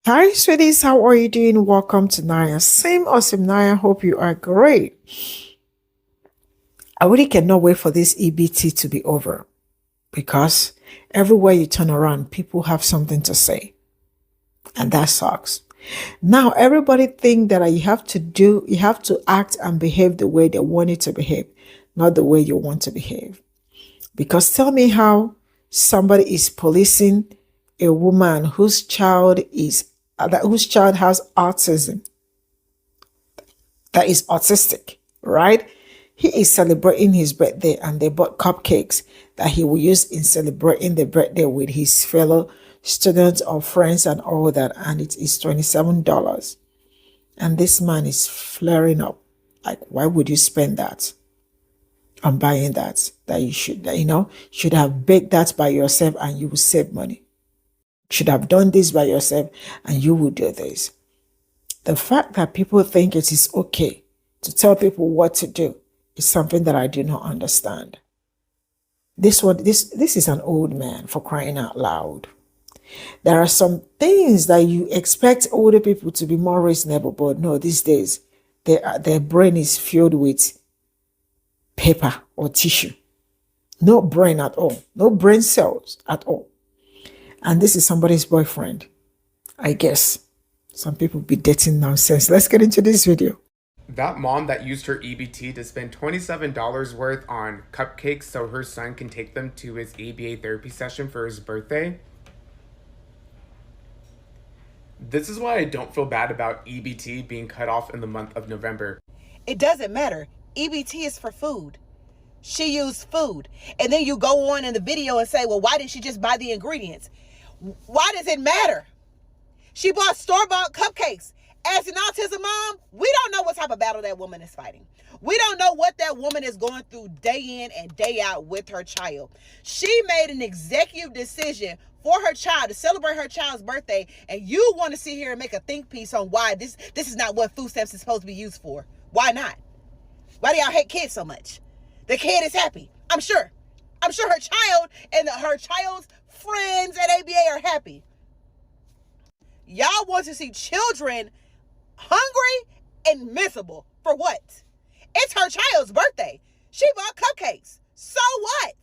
Hi, sweeties. How are you doing? Welcome to Naya. Same awesome Naya. Hope you are great. I really cannot wait for this EBT to be over because everywhere you turn around, people have something to say, and that sucks. Now, everybody think that you have to act and behave the way they want you to behave, not the way you want to behave. Because tell me how somebody is policing a woman whose child has autism, that is autistic, right? He is celebrating his birthday and they bought cupcakes that he will use in celebrating the birthday with his fellow students or friends and all that. And it is $27. And this man is flaring up. Like, why would you spend that on buying that? Should have baked that by yourself and you will save money. Should have done this by yourself and you will do this. The fact that people think it is okay to tell people what to do is something that I do not understand. This is an old man, for crying out loud. There are some things that you expect older people to be more reasonable, but no, these days their brain is filled with paper or tissue. No brain at all. No brain cells at all. And this is somebody's boyfriend, I guess. Some people be dating nonsense. Let's get into this video. That mom that used her EBT to spend $27 worth on cupcakes so her son can take them to his ABA therapy session for his birthday. This is why I don't feel bad about EBT being cut off in the month of November. It doesn't matter. EBT is for food. She used food. And then you go on in the video and say, well, why didn't she just buy the ingredients? Why does it matter? She bought store-bought cupcakes. As an autism mom, we don't know what type of battle that woman is fighting. We don't know what that woman is going through day in and day out with her child. She made an executive decision for her child to celebrate her child's birthday, and you want to sit here and make a think piece on why this is not what food stamps is supposed to be used for. Why not? Why do y'all hate kids so much? The kid is happy. I'm sure her child and her child's friends at ABA are happy. Y'all want to see children hungry and miserable. For what? It's her child's birthday. She bought cupcakes. So what?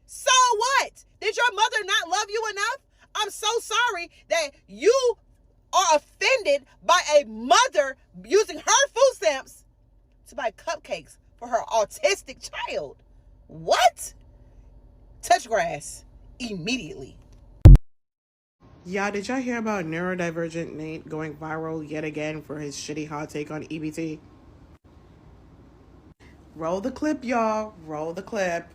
So what? Did your mother not love you enough? I'm so sorry that you are offended by a mother using her food stamps to buy cupcakes for her autistic child. What? Touch grass immediately. Yeah, did y'all hear about neurodivergent Nate going viral yet again for his shitty hot take on EBT? Roll the clip, y'all. Roll the clip.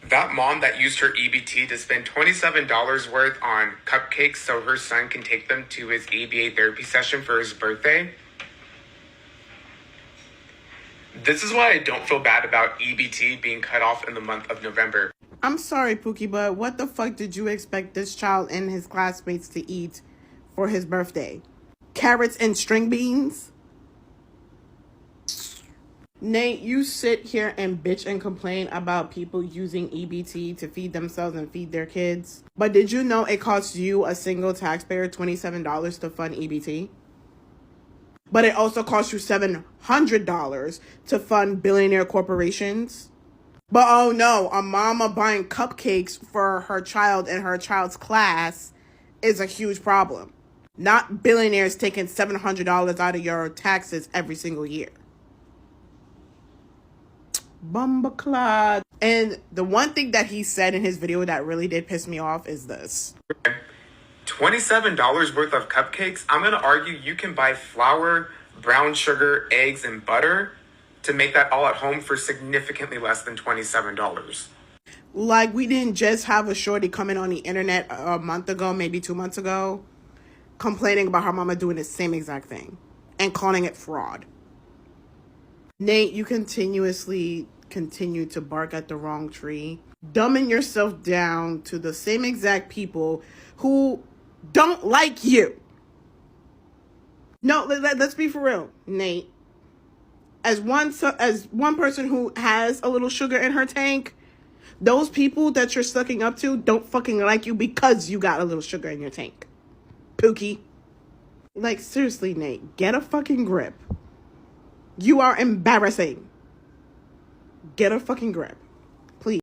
That mom that used her EBT to spend $27 worth on cupcakes so her son can take them to his ABA therapy session for his birthday. This is why I don't feel bad about EBT being cut off in the month of November. I'm sorry, Pookie, but what the fuck did you expect this child and his classmates to eat for his birthday? Carrots and string beans? Nate, you sit here and bitch and complain about people using EBT to feed themselves and feed their kids. But did you know it costs you, a single taxpayer, $27 to fund EBT? But it also costs you $700 to fund billionaire corporations? But oh no, a mama buying cupcakes for her child and her child's class is a huge problem. Not billionaires taking $700 out of your taxes every single year. Bumbaclad. And the one thing that he said in his video that really did piss me off is this. $27 worth of cupcakes? I'm going to argue you can buy flour, brown sugar, eggs, and butter to make that all at home for significantly less than $27. Like, we didn't just have a shorty coming on the internet a month ago, maybe 2 months ago, complaining about her mama doing the same exact thing and calling it fraud. Nate, you continue to bark at the wrong tree, dumbing yourself down to the same exact people who don't like you. No, let's be for real, Nate. As one person who has a little sugar in her tank, those people that you're sucking up to don't fucking like you because you got a little sugar in your tank. Pookie. Like, seriously, Nate, get a fucking grip. You are embarrassing. Get a fucking grip. Please.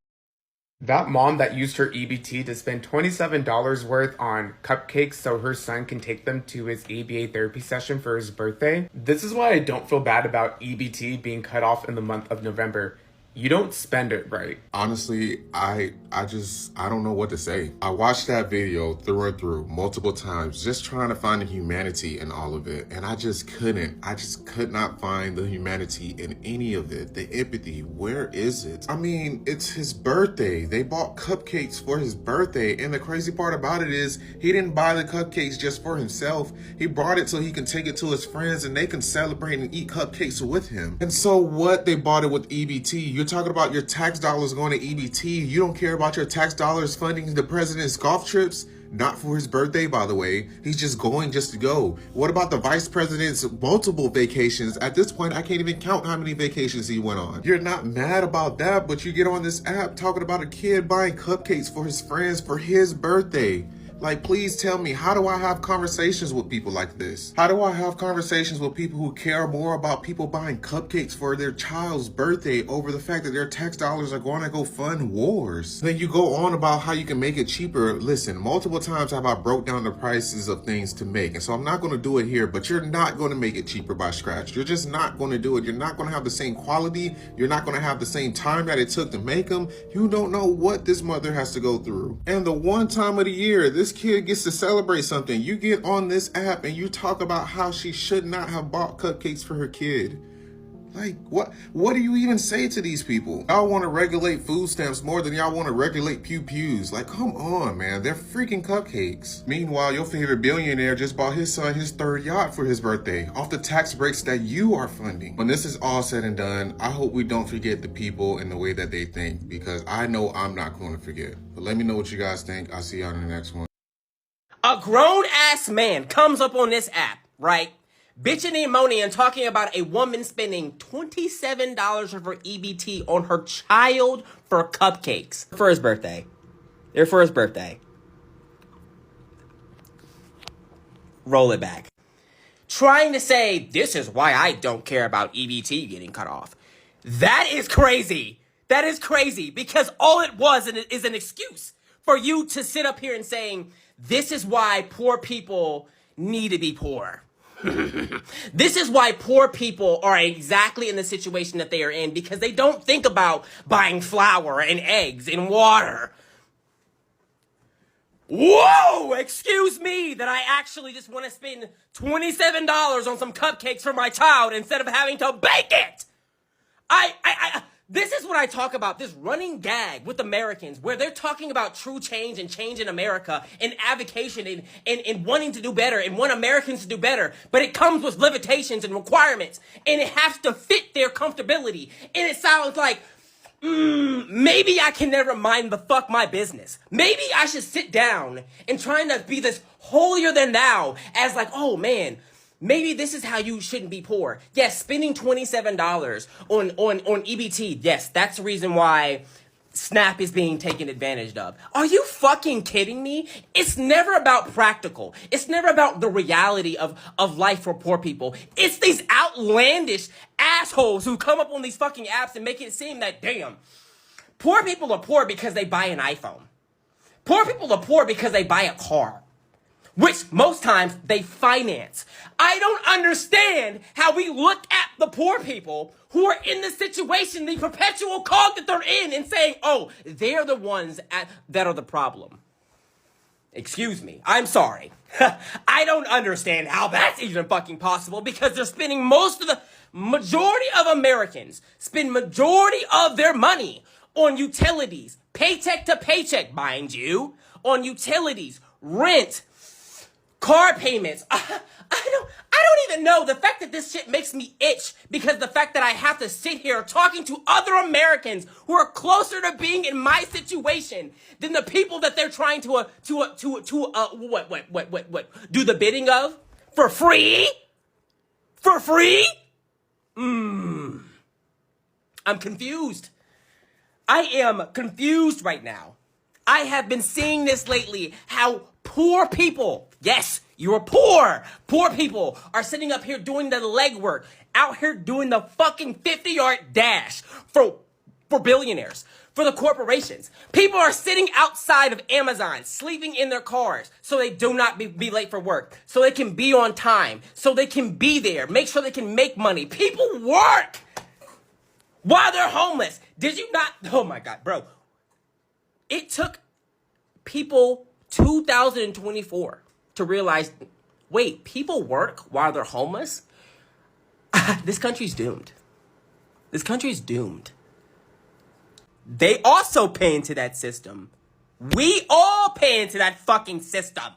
That mom that used her EBT to spend $27 worth on cupcakes so her son can take them to his ABA therapy session for his birthday. This is why I don't feel bad about EBT being cut off in the month of November. You don't spend it right. Honestly, I don't know what to say. I watched that video through and through multiple times, just trying to find the humanity in all of it. And I just couldn't. I just could not find the humanity in any of it. The empathy, where is it? I mean, it's his birthday. They bought cupcakes for his birthday. And the crazy part about it is he didn't buy the cupcakes just for himself. He brought it so he can take it to his friends and they can celebrate and eat cupcakes with him. And so what? They bought it with EBT. You're talking about your tax dollars going to EBT. You don't care about your tax dollars funding the president's golf trips? Not for his birthday, by the way. He's just going just to go. What about the vice president's multiple vacations? At this point, I can't even count how many vacations he went on. You're not mad about that, but you get on this app talking about a kid buying cupcakes for his friends for his birthday. Like, please tell me, how do I have conversations with people like this? How do I have conversations with people who care more about people buying cupcakes for their child's birthday over the fact that their tax dollars are going to go fund wars? Then you go on about how you can make it cheaper. Listen, multiple times have I broke down the prices of things to make. And so I'm not going to do it here, but you're not going to make it cheaper by scratch. You're just not going to do it. You're not going to have the same quality. You're not going to have the same time that it took to make them. You don't know what this mother has to go through. And the one time of the year, this kid gets to celebrate something. You get on this app and you talk about how she should not have bought cupcakes for her kid. Like, what do you even say to these people? Y'all want to regulate food stamps more than y'all want to regulate pew-pews. Like, come on, man. They're freaking cupcakes. Meanwhile, your favorite billionaire just bought his son his third yacht for his birthday off the tax breaks that you are funding. When this is all said and done, I hope we don't forget the people in the way that they think, because I know I'm not going to forget. But let me know what you guys think. I'll see y'all in the next one. A grown-ass man comes up on this app, right? Bitching and moaning and talking about a woman spending $27 of her EBT on her child for cupcakes. For his birthday. They're for his birthday. Roll it back. Trying to say, this is why I don't care about EBT getting cut off. That is crazy. That is crazy, because all it was is an excuse for you to sit up here and saying, this is why poor people need to be poor. This is why poor people are exactly in the situation that they are in, because they don't think about buying flour and eggs and water. Whoa! Excuse me that I actually just want to spend $27 on some cupcakes for my child instead of having to bake it. This is what I talk about, this running gag with Americans, where they're talking about true change and change in America and advocacy and wanting to do better and want Americans to do better. But it comes with limitations and requirements, and it has to fit their comfortability. And it sounds like, maybe I can never mind the fuck my business. Maybe I should sit down and trying to be this holier than thou as like, oh man, maybe this is how you shouldn't be poor. Yes, spending $27 on EBT. Yes, that's the reason why SNAP is being taken advantage of. Are you fucking kidding me? It's never about practical. It's never about the reality of life for poor people. It's these outlandish assholes who come up on these fucking apps and make it seem that, damn, poor people are poor because they buy an iPhone. Poor people are poor because they buy a car, which most times they finance. I don't understand how we look at the poor people who are in the situation, the perpetual cog that they're in, and saying, oh, they're the ones that are the problem. Excuse me. I'm sorry. I don't understand how that's even fucking possible, because they're spending majority of Americans spend majority of their money on utilities, paycheck to paycheck, mind you, on utilities, rent, car payments. I don't even know. The fact that this shit makes me itch, because the fact that I have to sit here talking to other Americans who are closer to being in my situation than the people that they're trying to do the bidding of for free? For free? I'm confused. I am confused right now. I have been seeing this lately, how Poor people, yes, you are poor. Poor people are sitting up here doing the legwork, out here doing the fucking 50-yard dash for billionaires, for the corporations. People are sitting outside of Amazon, sleeping in their cars, so they do not be late for work, so they can be on time, so they can be there, make sure they can make money. People work while they're homeless. Did you not? Oh my God, bro. It took people 2024 to realize, wait, people work while they're homeless? This country's doomed. This country's doomed. They also pay into that system. We all pay into that fucking system.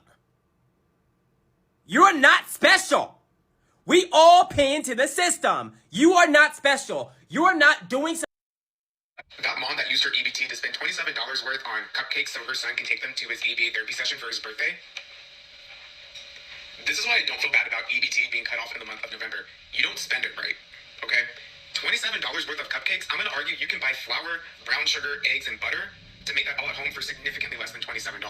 You're not special. We all pay into the system. You are not special. You are not doing something. That mom that used her EBT to spend $27 worth on cupcakes so her son can take them to his ABA therapy session for his birthday. This is why I don't feel bad about EBT being cut off in the month of November. You don't spend it right, okay? $27 worth of cupcakes, I'm gonna argue you can buy flour, brown sugar, eggs, and butter to make that all at home for significantly less than $27.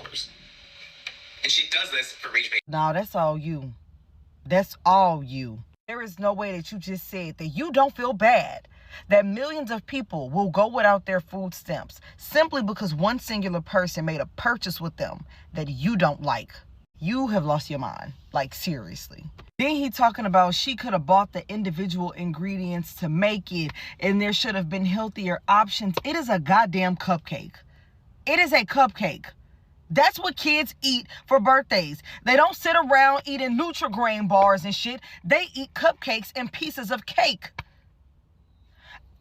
And she does this for rage bait. No, that's all you. That's all you. There is no way that you just said that you don't feel bad that millions of people will go without their food stamps simply because one singular person made a purchase with them that you don't like. You have lost your mind. Like, seriously. Then he talking about she could have bought the individual ingredients to make it and there should have been healthier options. It is a goddamn cupcake. It is a cupcake. That's what kids eat for birthdays. They don't sit around eating Nutri-Grain bars and shit. They eat cupcakes and pieces of cake.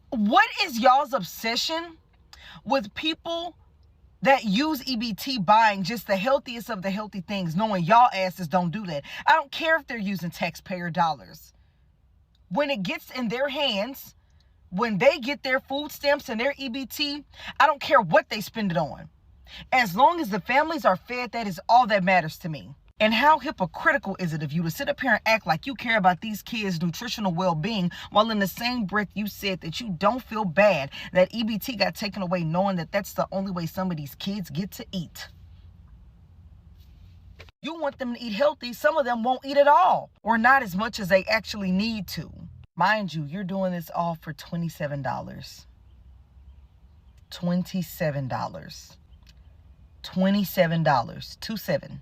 What is y'all's obsession with people that use EBT buying just the healthiest of the healthy things, knowing y'all asses don't do that? I don't care if they're using taxpayer dollars. When it gets in their hands, when they get their food stamps and their EBT, I don't care what they spend it on. As long as the families are fed, that is all that matters to me. And how hypocritical is it of you to sit up here and act like you care about these kids' nutritional well-being while in the same breath you said that you don't feel bad that EBT got taken away, knowing that that's the only way some of these kids get to eat. You want them to eat healthy. Some of them won't eat at all, or not as much as they actually need to. Mind you, you're doing this all for $27. $27. $27. 27.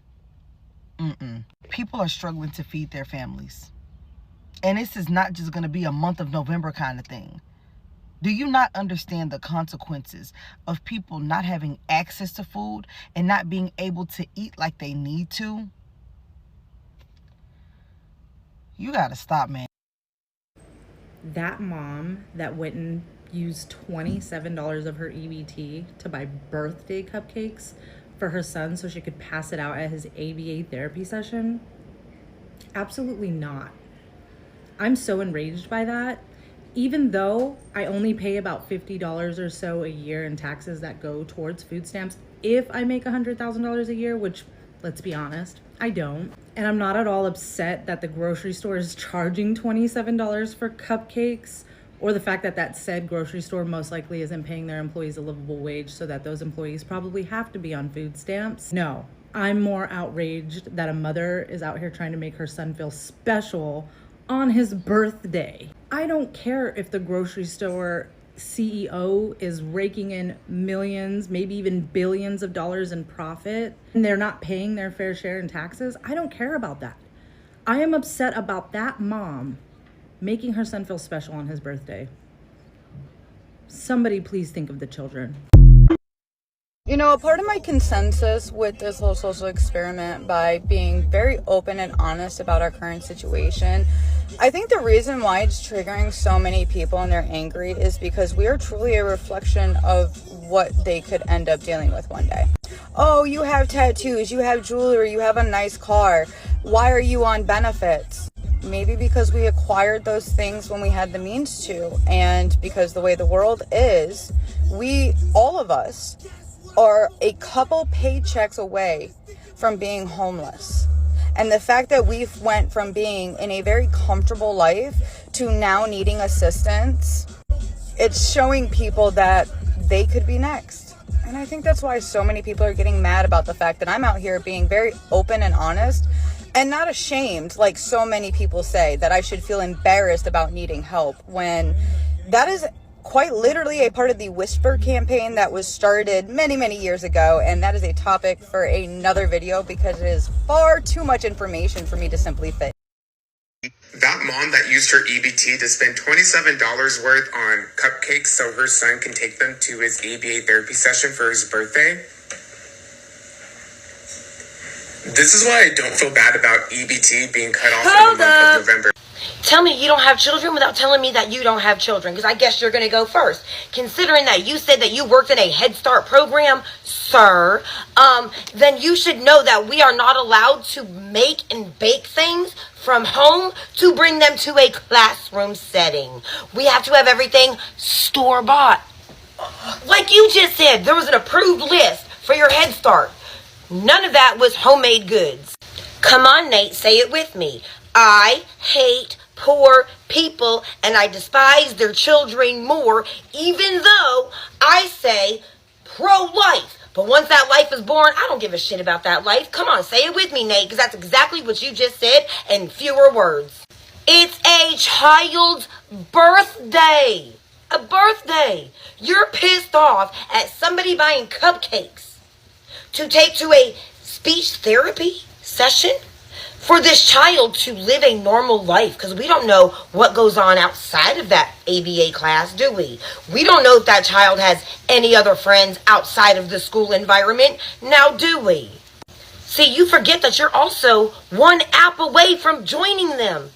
People are struggling to feed their families. And this is not just going to be a month of November kind of thing. Do you not understand the consequences of people not having access to food and not being able to eat like they need to? You got to stop, man. That mom that went and used $27 of her EBT to buy birthday cupcakes for her son so she could pass it out at his ABA therapy session? Absolutely not. I'm so enraged by that. Even though I only pay about $50 or so a year in taxes that go towards food stamps, if I make $100,000 a year, which, let's be honest, I don't. And I'm not at all upset that the grocery store is charging $27 for cupcakes, or the fact that that said grocery store most likely isn't paying their employees a livable wage so that those employees probably have to be on food stamps. No, I'm more outraged that a mother is out here trying to make her son feel special on his birthday. I don't care if the grocery store CEO is raking in millions, maybe even billions of dollars in profit, and they're not paying their fair share in taxes. I don't care about that. I am upset about that mom making her son feel special on his birthday. Somebody please think of the children. You know, a part of my consensus with this whole social experiment, by being very open and honest about our current situation, I think the reason why it's triggering so many people and they're angry is because we are truly a reflection of what they could end up dealing with one day. Oh, you have tattoos, you have jewelry, you have a nice car. Why are you on benefits? Maybe because we acquired those things when we had the means to, and because the way the world is, all of us, are a couple paychecks away from being homeless. And the fact that we've went from being in a very comfortable life to now needing assistance, it's showing people that they could be next. And I think that's why so many people are getting mad about the fact that I'm out here being very open and honest and not ashamed, like so many people say, that I should feel embarrassed about needing help, when that is quite literally a part of the Whisper campaign that was started many, many years ago. And that is a topic for another video because it is far too much information for me to simply fit. That mom that used her EBT to spend $27 worth on cupcakes so her son can take them to his ABA therapy session for his birthday. This is why I don't feel bad about EBT being cut off in the month of November. Tell me you don't have children without telling me that you don't have children, because I guess you're going to go first. Considering that you said that you worked in a Head Start program, sir, then you should know that we are not allowed to make and bake things from home to bring them to a classroom setting. We have to have everything store-bought. Like you just said, there was an approved list for your Head Start. None of that was homemade goods. Come on, Nate, say it with me. I hate poor people and I despise their children more, even though I say pro-life. But once that life is born, I don't give a shit about that life. Come on, say it with me, Nate, because that's exactly what you just said in fewer words. It's a child's birthday. A birthday. You're pissed off at somebody buying cupcakes to take to a speech therapy session for this child to live a normal life, because we don't know what goes on outside of that ABA class, do we? We don't know if that child has any other friends outside of the school environment, now do we? See, you forget that you're also one app away from joining them.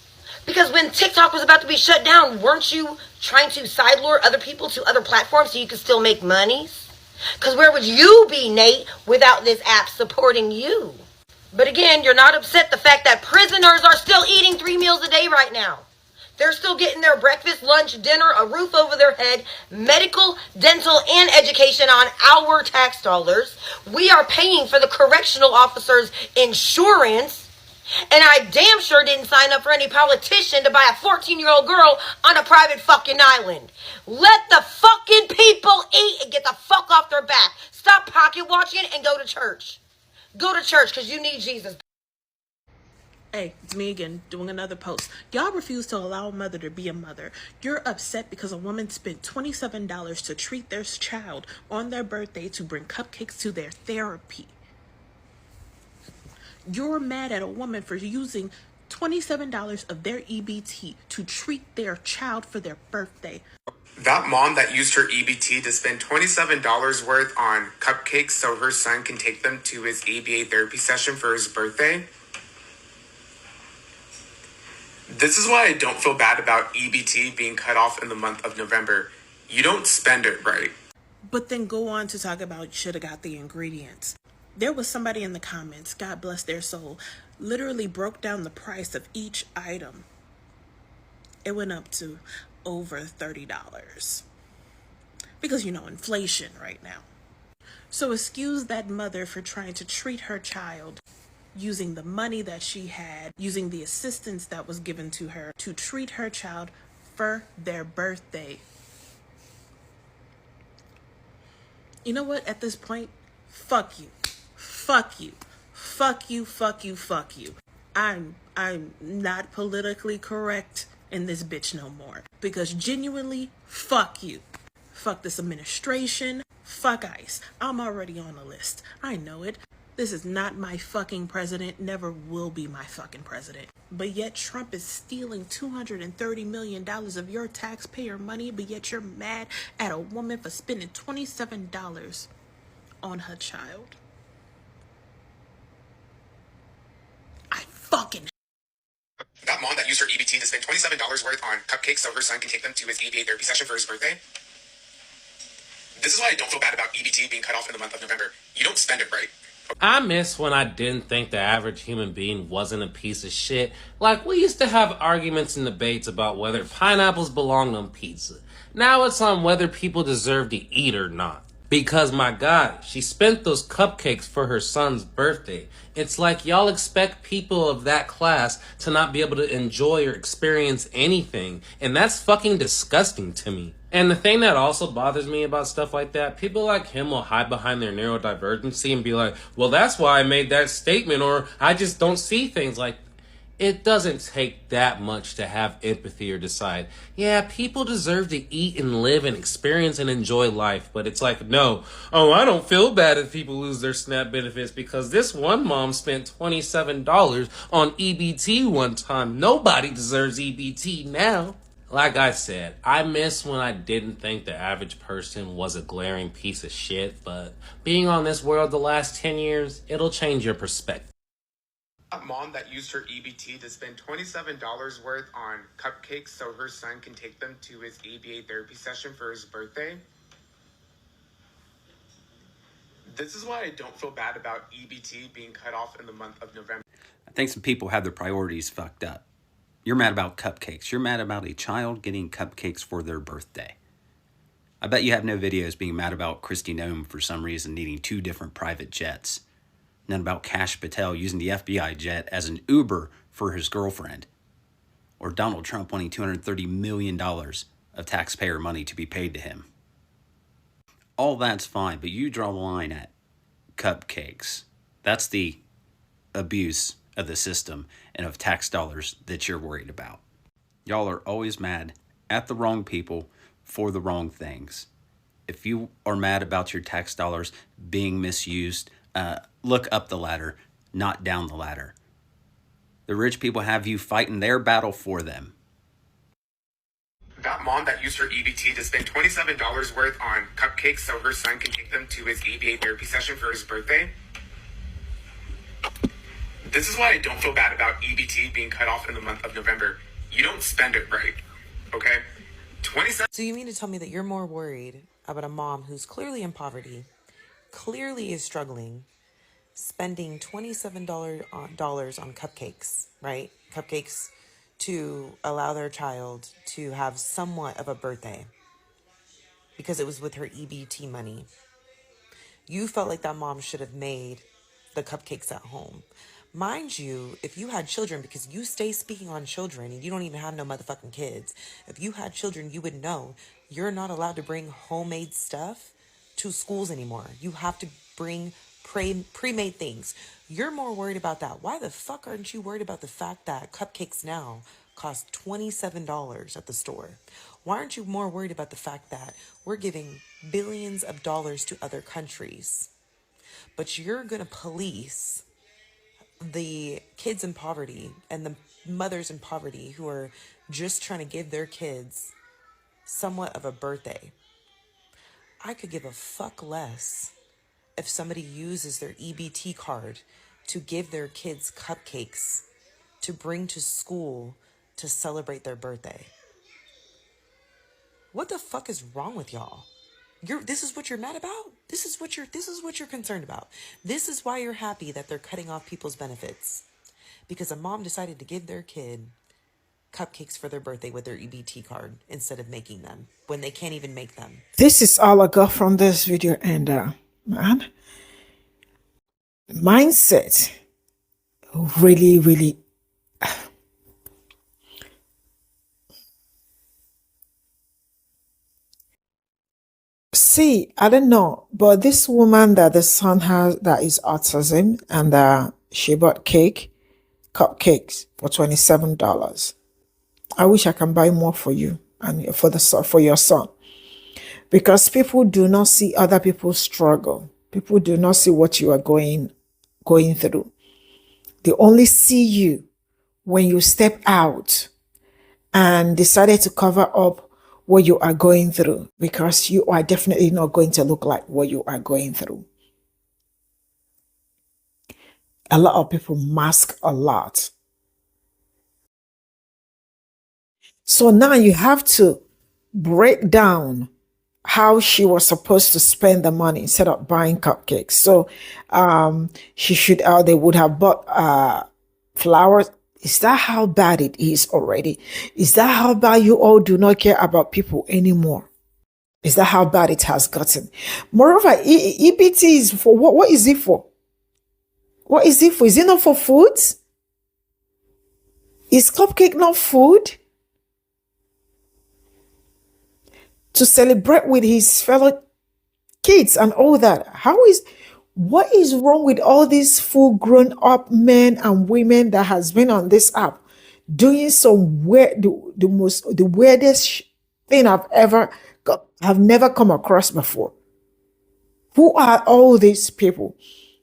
Because when TikTok was about to be shut down, weren't you trying to sidelure other people to other platforms so you could still make monies? Because where would you be, Nate, without this app supporting you? But again, you're not upset the fact that prisoners are still eating 3 meals a day right now. They're still getting their breakfast, lunch, dinner, a roof over their head, medical, dental, and education on our tax dollars. We are paying for the correctional officers' insurance. And I damn sure didn't sign up for any politician to buy a 14-year-old girl on a private fucking island. Let the fucking people eat and get the fuck off their back. Stop pocket watching and go to church. Go to church because you need Jesus. Hey, it's me again, doing another post. Y'all refuse to allow a mother to be a mother. You're upset because a woman spent $27 to treat their child on their birthday to bring cupcakes to their therapy. You're mad at a woman for using $27 of their EBT to treat their child for their birthday. That mom that used her EBT to spend $27 worth on cupcakes so her son can take them to his ABA therapy session for his birthday. This is why I don't feel bad about EBT being cut off in the month of November. You don't spend it right. But then go on to talk about should have got the ingredients. There was somebody in the comments, God bless their soul, literally broke down the price of each item. It went up to over $30. Because, inflation right now. So excuse that mother for trying to treat her child using the money that she had, using the assistance that was given to her to treat her child for their birthday. You know what? At this point, fuck you. Fuck you. Fuck you, fuck you, fuck you. I'm not politically correct in this bitch no more. Because genuinely, fuck you. Fuck this administration. Fuck ICE. I'm already on the list. I know it. This is not my fucking president. Never will be my fucking president. But yet Trump is stealing $230 million of your taxpayer money. But yet you're mad at a woman for spending $27 on her child. That mom that used her EBT to spend $27 worth on cupcakes so her son can take them to his ABA therapy session for his birthday. This is why I don't feel bad about EBT being cut off in the month of November. You don't spend it right. I miss when I didn't think the average human being wasn't a piece of shit. Like, we used to have arguments and debates about whether pineapples belonged on pizza. Now it's on whether people deserve to eat or not. Because, my God, she spent those cupcakes for her son's birthday. It's like y'all expect people of that class to not be able to enjoy or experience anything. And that's fucking disgusting to me. And the thing that also bothers me about stuff like that, people like him will hide behind their neurodivergency and be like, well, that's why I made that statement, or I just don't see things like. It doesn't take that much to have empathy or decide, yeah, people deserve to eat and live and experience and enjoy life. But it's like, no, oh, I don't feel bad if people lose their SNAP benefits because this one mom spent $27 on EBT one time. Nobody deserves EBT now. Like I said, I miss when I didn't think the average person was a glaring piece of shit, but being on this world the last 10 years, it'll change your perspective. That mom that used her EBT to spend $27 worth on cupcakes so her son can take them to his ABA therapy session for his birthday. This is why I don't feel bad about EBT being cut off in the month of November. I think some people have their priorities fucked up. You're mad about cupcakes. You're mad about a child getting cupcakes for their birthday. I bet you have no videos being mad about Kristi Noem for some reason needing 2 different private jets. None about Kash Patel using the FBI jet as an Uber for his girlfriend. Or Donald Trump wanting $230 million of taxpayer money to be paid to him. All that's fine, but you draw the line at cupcakes. That's the abuse of the system and of tax dollars that you're worried about. Y'all are always mad at the wrong people for the wrong things. If you are mad about your tax dollars being misused, look up the ladder, not down the ladder. The rich people have you fighting their battle for them. That mom that used her EBT to spend $27 worth on cupcakes so her son can take them to his ABA therapy session for his birthday. This is why I don't feel bad about EBT being cut off in the month of November. You don't spend it right, okay? 27. So you mean to tell me that you're more worried about a mom who's clearly in poverty, clearly is struggling, spending $27 on cupcakes, right? Cupcakes to allow their child to have somewhat of a birthday because it was with her EBT money. You felt like that mom should have made the cupcakes at home. Mind you, if you had children, because you stay speaking on children and you don't even have no motherfucking kids, if you had children, you would know you're not allowed to bring homemade stuff to schools anymore. You have to bring pre-made things. You're more worried about that. Why the fuck aren't you worried about the fact that cupcakes now cost $27 at the store? Why aren't you more worried about the fact that we're giving billions of dollars to other countries, but you're gonna police the kids in poverty and the mothers in poverty who are just trying to give their kids somewhat of a birthday? I could give a fuck less if somebody uses their EBT card to give their kids cupcakes to bring to school to celebrate their birthday. What the fuck is wrong with y'all? This is what you're mad about? This is what you're concerned about. This is why you're happy that they're cutting off people's benefits. Because a mom decided to give their kid cupcakes for their birthday with their EBT card instead of making them when they can't even make them. This is all I got from this video, and man, mindset really see, I don't know, but this woman that the son has that is autism, and she bought cupcakes for $27. I wish I can buy more for you and for your son, because people do not see other people's struggle. People do not see what you are going through. They only see you when you step out and decided to cover up what you are going through, because you are definitely not going to look like what you are going through. A lot of people mask a lot. So now you have to break down how she was supposed to spend the money instead of buying cupcakes. So they would have bought flowers. Is that how bad it is already? Is that how bad you all do not care about people anymore? Is that how bad it has gotten? Moreover, EBT is for what? What is it for? What is it for? Is it not for food? Is cupcake not food? to celebrate with his fellow kids and all that. What is wrong with all these full grown up men and women that has been on this app doing some weird, the weirdest thing have never come across before? Who are all these people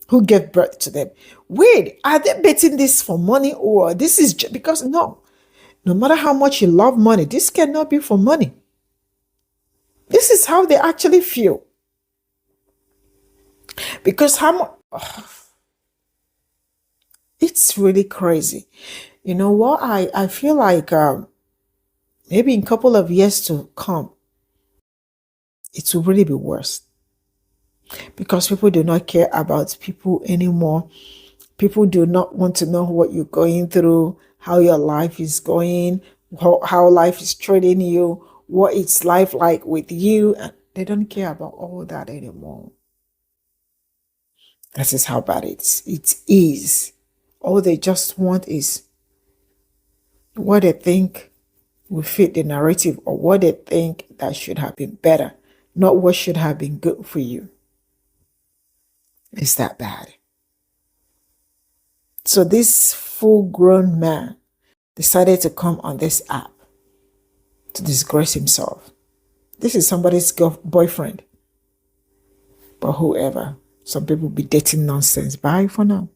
who gave birth to them? Wait, are they betting this for money, or this is because no matter how much you love money, this cannot be for money. This is how they actually feel. Because how much, it's really crazy. You know what? I feel like maybe in a couple of years to come, it will really be worse. Because people do not care about people anymore. People do not want to know what you're going through, how your life is going, how life is treating you, what it's life like with you. And they don't care about all that anymore. That is how bad it is. All they just want is what they think will fit the narrative, or what they think that should have been better, not what should have been good for you. It's that bad. So this full-grown man decided to come on this app to disgrace himself. This is somebody's boyfriend. But whoever, some people be dating nonsense. Bye for now.